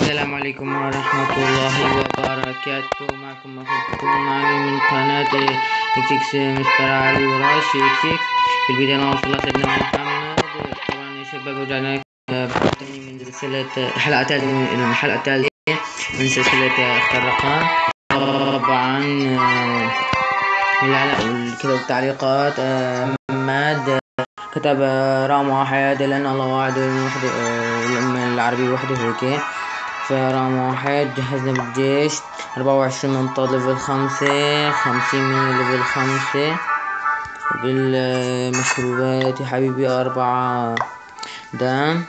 السلام عليكم ورحمة الله وبركاته. معكم أخوكم علي من قناة إكسكس مستر علي وراشي إكسكس. في البداية نوصل الله سيدنا محمد. طبعا يا شباب رجعنا من سلسلة الحلقة الثالثة من سلسلة اختر رقم. طبعا كتب التعليقات محمد كتب رقم واحد لأن الله واحد والأمة العربية وحده هيك. فرقم واحد جهزنا بالجيش 24 منطقة ليفل 5 50 من ليفل 5 بالمشروبات يا حبيبي 4 دام.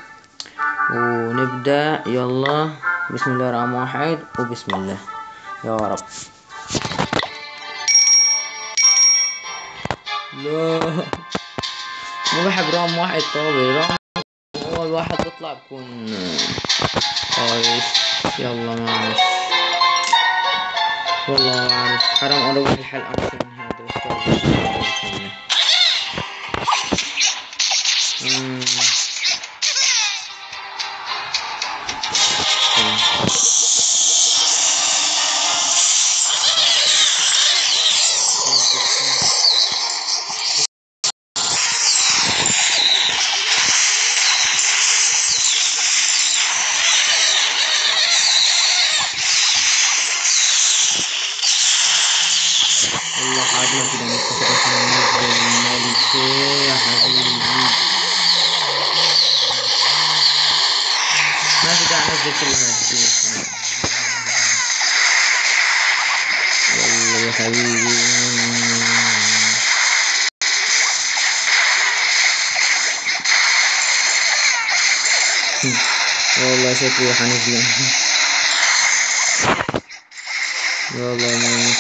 ونبدأ يلا بسم الله رقم واحد وبسم الله يا رب. لا ما بحب رقم واحد طابع. رقم أول واحد بيطلع بكون خايف. يلا معلش والله عارف حرام اروح الحلقة مشان هذا بس والله حاجة كده مستفيدة الملكة يا حبيبي. ما في داعي انزل كل هالشي. يلا يا حبيبي والله شكلي حنزل. يلا ملك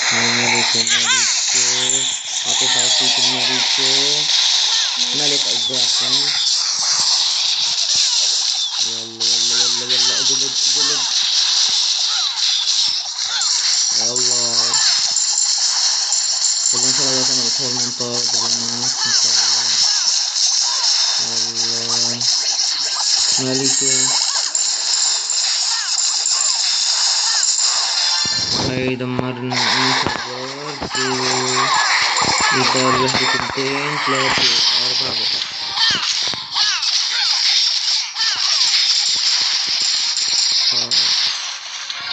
عطيت عصيت ملك الزاحم. يلا اقلب يلا ان شاء الله انا بدخل المنطقة بالناس ان شاء الله. يلا ملكة هاي دمرنا انتظار في إدار 1 2 3 4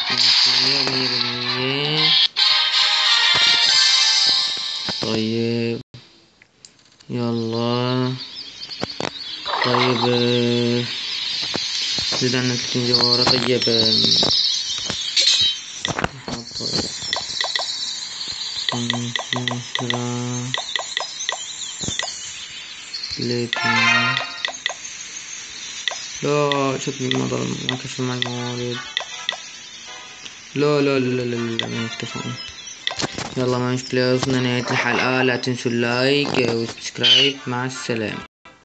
100%. طيب يلا طيب زيد عنا 30 جوهرة. طيب لا شكلي ما كشف معي موارد. لا ما اتفقنا. يلا ما مشكلة. وصلنا نهاية الحلقة. لا تنسوا اللايك والسبسكرايب. مع السلامة.